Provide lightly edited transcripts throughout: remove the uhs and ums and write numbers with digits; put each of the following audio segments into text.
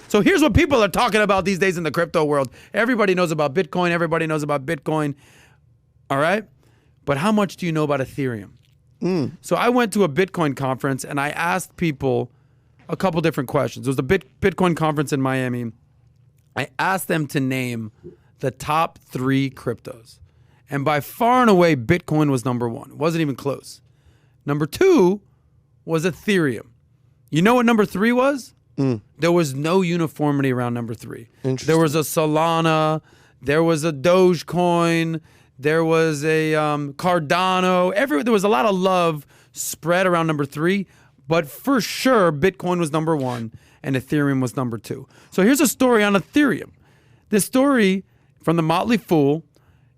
So here's what people are talking about these days in the crypto world. Everybody knows about Bitcoin. Everybody knows about Bitcoin. All right? But how much do you know about Ethereum? So I went to a Bitcoin conference and I asked people a couple different questions. It was the Bitcoin conference in Miami. I asked them to name the top 3 cryptos. And by far and away, Bitcoin was number 1. It wasn't even close. Number 2 was Ethereum. You know what number 3 was? There was no uniformity around number 3. There was a Solana. There was a Dogecoin. There was a Cardano. There was a lot of love spread around number 3. But for sure, Bitcoin was number 1 and Ethereum was number 2. So here's a story on Ethereum. This story from the Motley Fool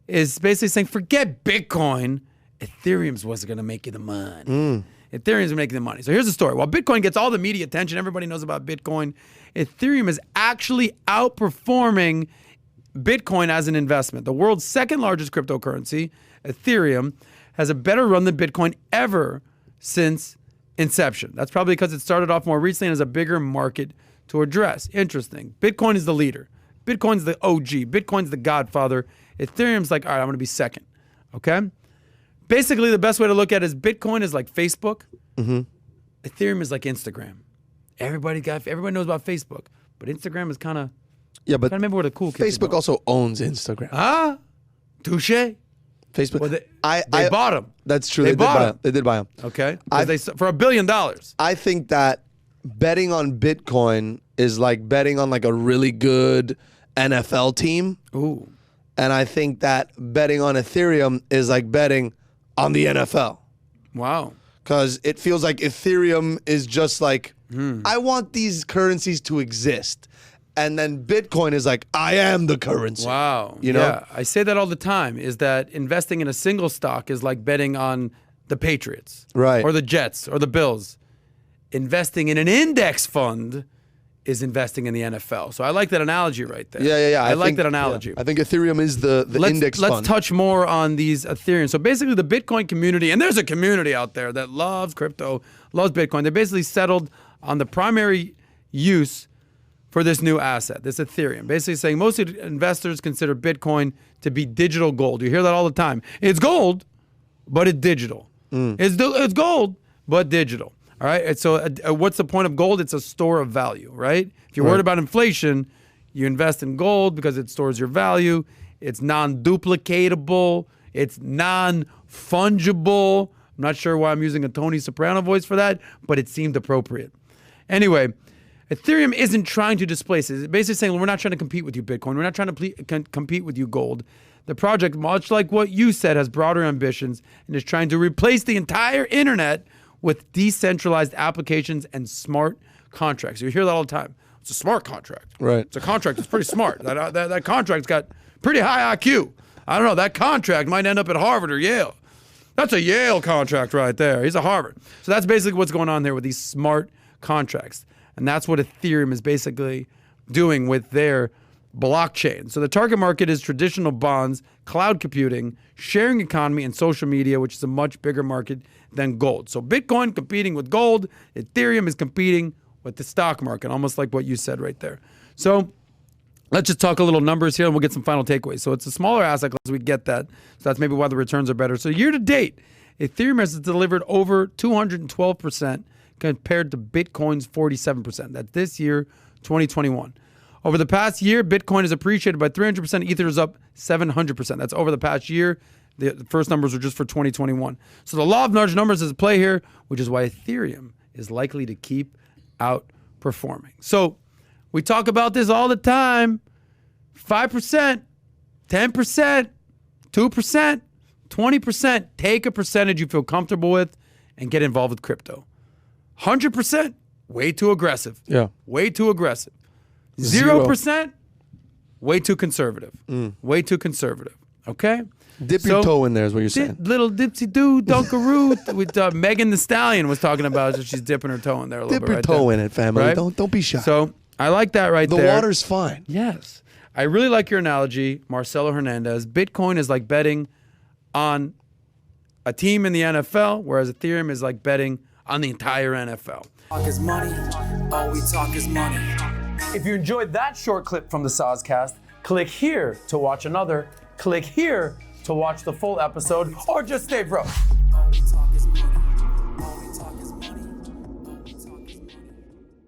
is basically saying, forget Bitcoin. Ethereum's what's going to make you the money. Ethereum's making the money. So here's the story. While Bitcoin gets all the media attention, everybody knows about Bitcoin, Ethereum is actually outperforming Bitcoin as an investment. The world's second largest cryptocurrency, Ethereum, has a better run than Bitcoin ever since inception. That's probably because it started off more recently and has a bigger market to address. Interesting. Bitcoin is the leader. Bitcoin's the OG. Bitcoin's the godfather. Ethereum's like, all right, I'm going to be second. Okay? Basically, the best way to look at it is Bitcoin is like Facebook. Ethereum is like Instagram. Everybody knows about Facebook, but Instagram is kind of maybe where the cool kids Facebook also owns Instagram. Touche. Facebook. Well, they bought them. That's true. They did buy them. Okay. For $1 billion. I think that betting on Bitcoin is like betting on like a really good NFL team. Ooh. And I think that betting on Ethereum is like betting on the NFL. Wow. Because it feels like Ethereum is just like, I want these currencies to exist. And then Bitcoin is like, I am the currency. Wow. You know? Yeah, I say that all the time, is that investing in a single stock is like betting on the Patriots. Right. Or the Jets or the Bills. Investing in an index fund is investing in the NFL. So I like that analogy right there. Yeah. I like that analogy. I think Ethereum is the index fund. Let's touch more on these Ethereum. So basically the Bitcoin community, and there's a community out there that loves crypto, loves Bitcoin. They basically settled on the primary use for this new asset, this Ethereum. Basically saying most investors consider Bitcoin to be digital gold. You hear that all the time. It's gold, but it's digital. It's gold, but digital. All right. And so what's the point of gold? It's a store of value, right? If you're worried about inflation, you invest in gold because it stores your value. It's non-duplicatable. It's non-fungible. I'm not sure why I'm using a Tony Soprano voice for that, but it seemed appropriate. Anyway, Ethereum isn't trying to displace it. It's basically saying, we're not trying to compete with you, Bitcoin. We're not trying to compete with you, gold. The project, much like what you said, has broader ambitions and is trying to replace the entire internet with decentralized applications and smart contracts. You hear that all the time. It's a smart contract. Right. It's a contract that's pretty smart. That contract's got pretty high IQ. I don't know. That contract might end up at Harvard or Yale. That's a Yale contract right there. He's a Harvard. So that's basically what's going on there with these smart contracts. And that's what Ethereum is basically doing with their blockchain. So the target market is traditional bonds, cloud computing, sharing economy, and social media, which is a much bigger market than gold. So Bitcoin competing with gold, Ethereum is competing with the stock market, almost like what you said right there. So let's just talk a little numbers here and we'll get some final takeaways. So it's a smaller asset class, we get that. So that's maybe why the returns are better. So year to date, Ethereum has delivered over 212% compared to Bitcoin's 47%. That's this year, 2021. Over the past year, Bitcoin has appreciated by 300%. Ether is up 700%. That's over the past year. The first numbers are just for 2021. So the law of large numbers is at play here, which is why Ethereum is likely to keep outperforming. So we talk about this all the time. 5%, 10%, 2%, 20%. Take a percentage you feel comfortable with and get involved with crypto. 100%, way too aggressive. Yeah. Way too aggressive. 0%, way too conservative. Way too conservative. Okay? Dip your toe in there is what you're saying. Little dipsy-doo, dunkaroo. With Megan Thee Stallion was talking about it. She's dipping her toe in there a little bit. Dip your toe in it, family. Right? Don't be shy. So I like that right there. The water's fine. Yes. I really like your analogy, Marcelo Hernandez. Bitcoin is like betting on a team in the NFL, whereas Ethereum is like betting on the entire NFL. Talk is money, all we talk is money. If you enjoyed that short clip from the Soscast, click here to watch another, click here to watch the full episode, or just stay broke.